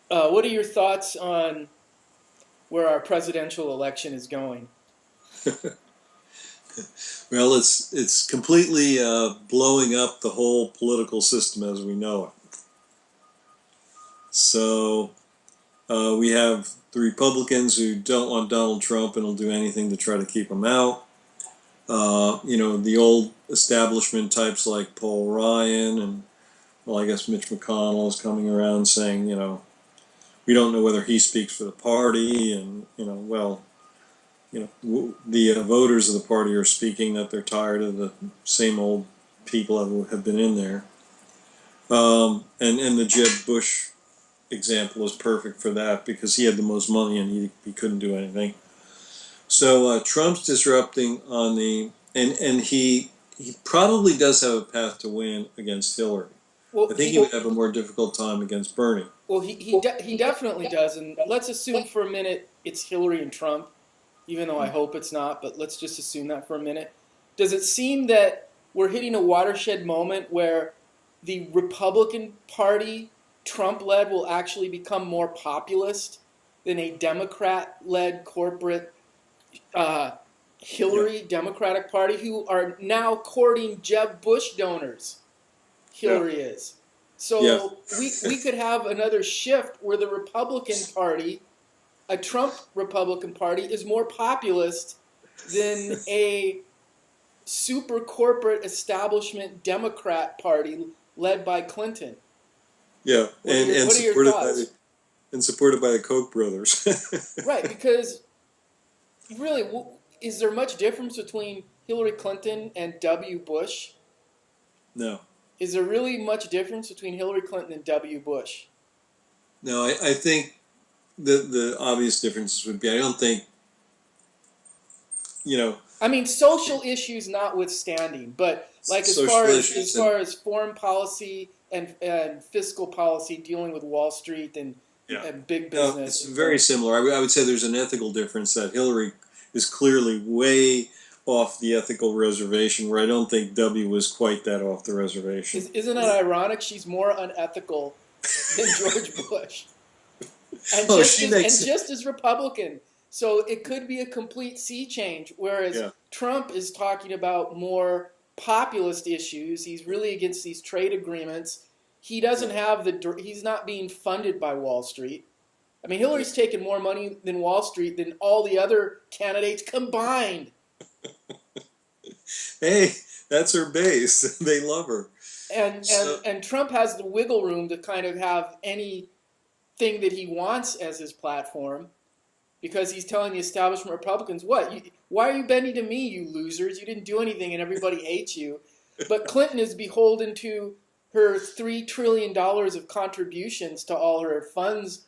What are your thoughts on where our presidential election is going? Well, it's completely blowing up the whole political system as we know it. So we have the Republicans who don't want Donald Trump and will do anything to try to keep him out. The old establishment types like Paul Ryan and, well, I guess Mitch McConnell is coming around saying, we don't know whether he speaks for the party, and the voters of the party are speaking that they're tired of the same old people who have been in there. And the Jeb Bush example is perfect for that because he had the most money and he couldn't do anything. So Trump's disrupting on and he probably does have a path to win against Hillary. Well, I think he would have a more difficult time against Bernie. well, he definitely does, and let's assume for a minute it's Hillary and Trump, even though I hope it's not. But let's just assume that for a minute. Does it seem that we're hitting a watershed moment where the Republican Party, Trump-led, will actually become more populist than a Democrat-led corporate Hillary Democratic Party, who are now courting Jeb Bush donors? Hillary is. So we could have another shift where the Republican Party, a Trump Republican Party, is more populist than a super corporate establishment Democrat Party led by Clinton. Yeah, What are your thoughts? And supported by the Koch brothers. Right, because really, is there much difference between Hillary Clinton and W. Bush? No. Is there really much difference between Hillary Clinton and W. Bush? No, I think the obvious differences would be, I don't think, I mean, social issues notwithstanding, but like as far as foreign policy and fiscal policy, dealing with Wall Street and big business. No, it's very similar. I would say there's an ethical difference that Hillary is clearly way off the ethical reservation, where I don't think W was quite that off the reservation. Isn't it ironic? She's more unethical than George Bush, and just as Republican. So it could be a complete sea change. Whereas Trump is talking about more populist issues. He's really against these trade agreements. He doesn't have he's not being funded by Wall Street. I mean, Hillary's taken more money than Wall Street than all the other candidates combined. Hey, that's her base. They love her. And Trump has the wiggle room to kind of have anything that he wants as his platform, because he's telling the establishment Republicans, why are you bending to me, you losers? You didn't do anything and everybody hates you. But Clinton is beholden to her $3 trillion of contributions to all her funds,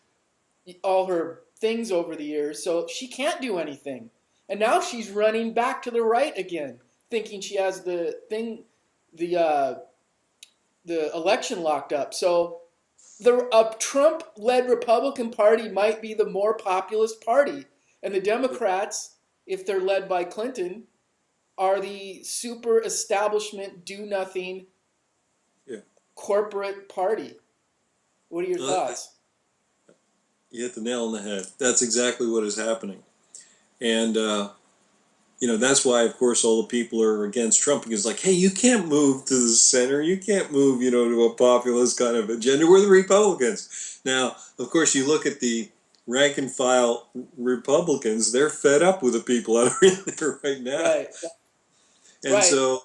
all her things over the years, so she can't do anything. And now she's running back to the right again, thinking she has the election locked up. So a Trump-led Republican Party might be the more populist party, and the Democrats, if they're led by Clinton, are the super establishment, do-nothing corporate party. What are your thoughts? You hit the nail on the head. That's exactly what is happening. And, that's why, of course, all the people are against Trump, because, like, hey, you can't move to the center. You can't move, to a populist kind of agenda. We're the Republicans. Now, of course, you look at the rank and file Republicans, they're fed up with the people that are in there right now. Right. And so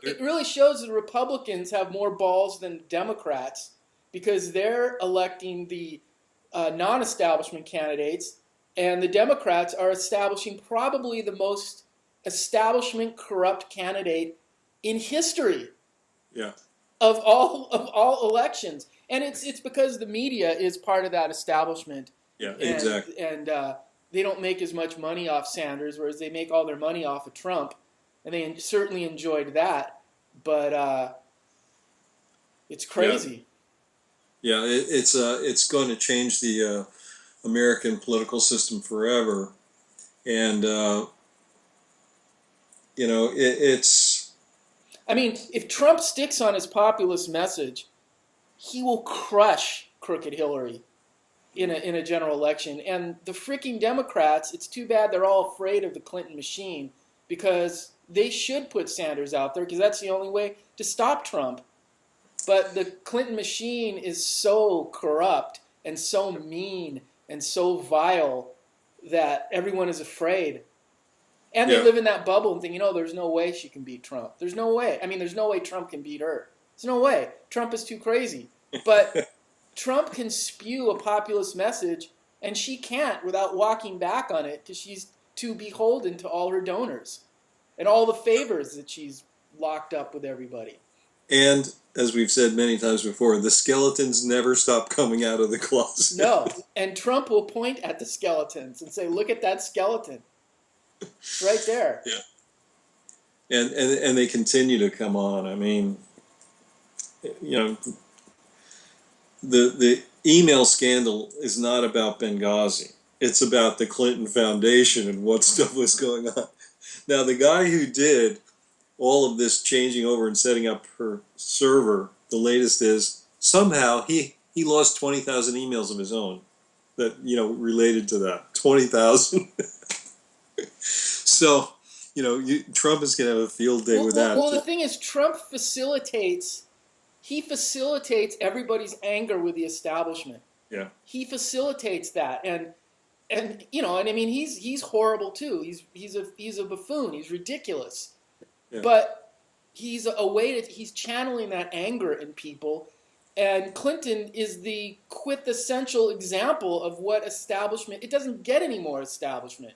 it really shows the Republicans have more balls than Democrats, because they're electing the non-establishment candidates, and the Democrats are establishing probably the most establishment corrupt candidate in history. Yeah. Of all elections. And it's because the media is part of that establishment. Yeah, exactly. And they don't make as much money off Sanders, whereas they make all their money off of Trump. And they certainly enjoyed that. But it's crazy. Yeah, it's going to change the American political system forever. And, it's... I mean, if Trump sticks on his populist message, he will crush crooked Hillary in a general election. And the freaking Democrats, it's too bad they're all afraid of the Clinton machine, because they should put Sanders out there because that's the only way to stop Trump. But the Clinton machine is so corrupt and so mean and so vile that everyone is afraid. And they live in that bubble and think, there's no way she can beat Trump. There's no way. I mean, there's no way Trump can beat her. There's no way. Trump is too crazy. But Trump can spew a populist message, and she can't without walking back on it, because she's too beholden to all her donors and all the favors that she's locked up with everybody. And as we've said many times before, the skeletons never stop coming out of the closet. No, and Trump will point at the skeletons and say, "Look at that skeleton, it's right there." Yeah, and they continue to come on. I mean, the email scandal is not about Benghazi. It's about the Clinton Foundation and what stuff was going on. Now, the guy who did all of this changing over and setting up her server, the latest is somehow he lost 20,000 emails of his own that related to that. 20,000. So Trump is going to have a field day with that. Well, the thing is, Trump facilitates everybody's anger with the establishment. Yeah, he facilitates that, and I mean, he's horrible too. He's a buffoon. He's ridiculous. Yeah. But he's he's channeling that anger in people, and Clinton is the quintessential example of what establishment. It doesn't get any more establishment.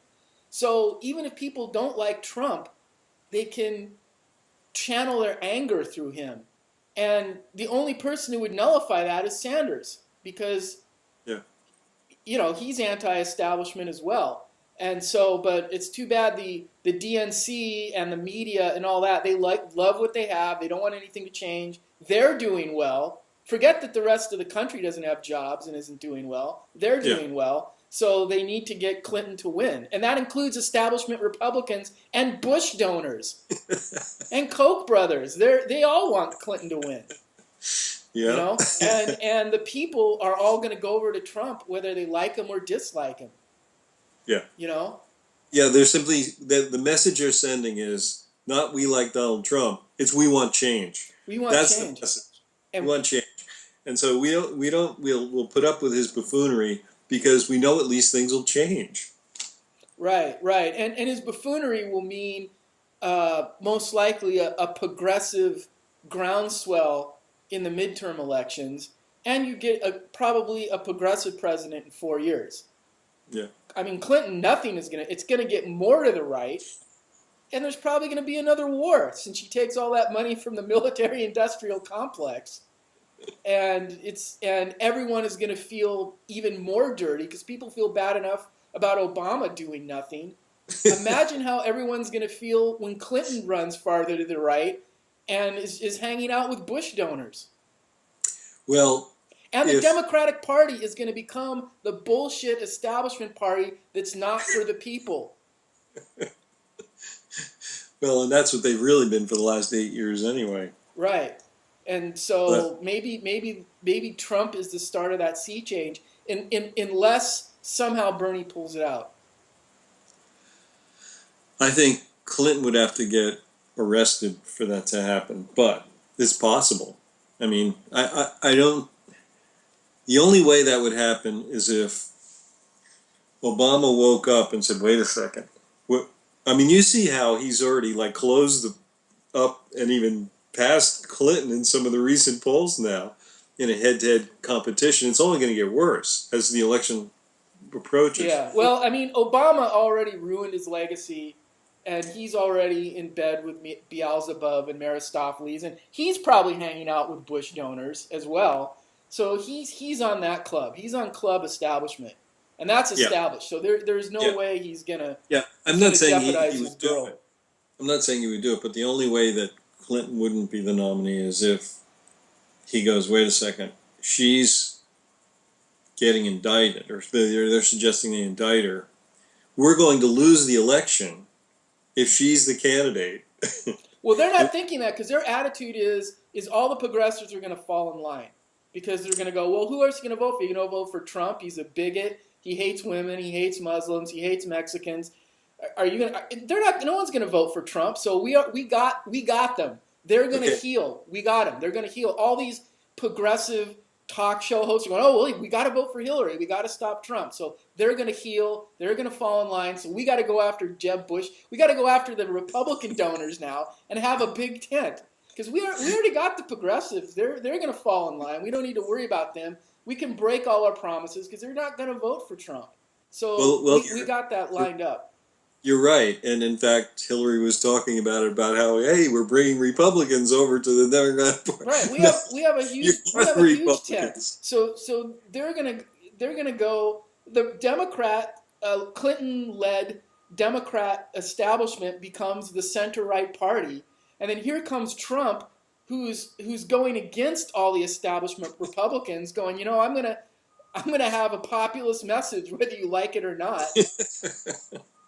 So even if people don't like Trump, they can channel their anger through him, and the only person who would nullify that is Sanders, because he's anti-establishment as well. And so, but it's too bad the DNC and the media and all that, they love what they have. They don't want anything to change. They're doing well. Forget that the rest of the country doesn't have jobs and isn't doing well. They're doing well. So they need to get Clinton to win. And that includes establishment Republicans and Bush donors and Koch brothers. They all want Clinton to win. Yeah. And the people are all going to go over to Trump whether they like him or dislike him. Yeah. Yeah, they're simply, the message they're sending is not we like Donald Trump, it's we want change. That's the message. We want change. And so we'll put up with his buffoonery because we know at least things will change. Right. And his buffoonery will mean most likely a progressive groundswell in the midterm elections, and you get probably a progressive president in 4 years. Yeah. I mean, Clinton, it's going to get more to the right, and there's probably going to be another war since she takes all that money from the military-industrial complex, and everyone is going to feel even more dirty because people feel bad enough about Obama doing nothing. Imagine how everyone's going to feel when Clinton runs farther to the right and is hanging out with Bush donors. Well, and the Democratic Party is going to become the bullshit establishment party that's not for the people. Well, and that's what they've really been for the last 8 years anyway. Right. And so maybe Trump is the start of that sea change, unless somehow Bernie pulls it out. I think Clinton would have to get arrested for that to happen, but it's possible. I mean, I don't. The only way that would happen is if Obama woke up and said, "Wait a second." I mean, you see how he's already closed up and even passed Clinton in some of the recent polls now in a head-to-head competition. It's only going to get worse as the election approaches. Yeah. Well, I mean, Obama already ruined his legacy, and he's already in bed with Beelzebub and Mephistopheles, and he's probably hanging out with Bush donors as well. So he's on that club. He's on club establishment, and that's established. So there's no way he's gonna. Yeah, I'm not saying he would do it. I'm not saying he would do it, but the only way that Clinton wouldn't be the nominee is if he goes, "Wait a second, she's getting indicted," or they're suggesting they indict her. We're going to lose the election if she's the candidate. Well, they're not thinking that because their attitude is all the progressives are going to fall in line. because they're going to go, well, who else are you going to vote for? You're going to vote for Trump? He's a bigot. He hates women. He hates Muslims. He hates Mexicans. Are you going to? They're not. No one's going to vote for Trump. So we got them. They're going to heal. We got them. They're going to heal. All these progressive talk show hosts are going, oh, well, we got to vote for Hillary. We got to stop Trump. So they're going to heal. They're going to fall in line. So we got to go after Jeb Bush. We got to go after the Republican donors now and have a big tent. Because we already got the progressives. They're going to fall in line. We don't need to worry about them. We can break all our promises because they're not going to vote for Trump. So we got that lined up. You're right, and in fact, Hillary was talking about how, hey, we're bringing Republicans over to the Democrat Party. Right, we have a huge tent. So they're gonna go. The Clinton-led Democrat establishment becomes the center-right party, and then here comes Trump, who's going against all the establishment Republicans, going, I'm gonna have a populist message whether you like it or not.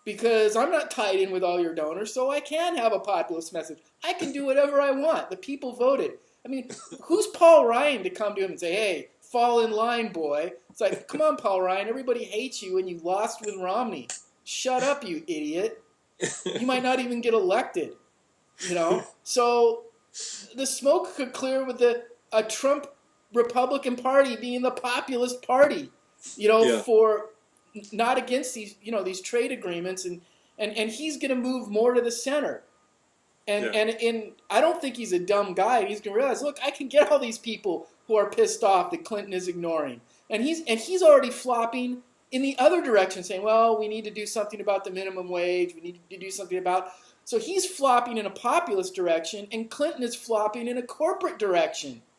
Because I'm not tied in with all your donors, so I can have a populist message. I can do whatever I want. The people voted. I mean, who's Paul Ryan to come to him and say, hey, fall in line, boy? It's like, come on, Paul Ryan. Everybody hates you and you lost with Romney. Shut up, you idiot. You might not even get elected. So the smoke could clear with a Trump Republican Party being the populist party, for not against these trade agreements, and he's going to move more to the center, and I don't think he's a dumb guy. He's going to realize, look, I can get all these people who are pissed off that Clinton is ignoring, and he's already flopping in the other direction, saying, well, we need to do something about the minimum wage. We need to do something about. So he's flopping in a populist direction, and Clinton is flopping in a corporate direction.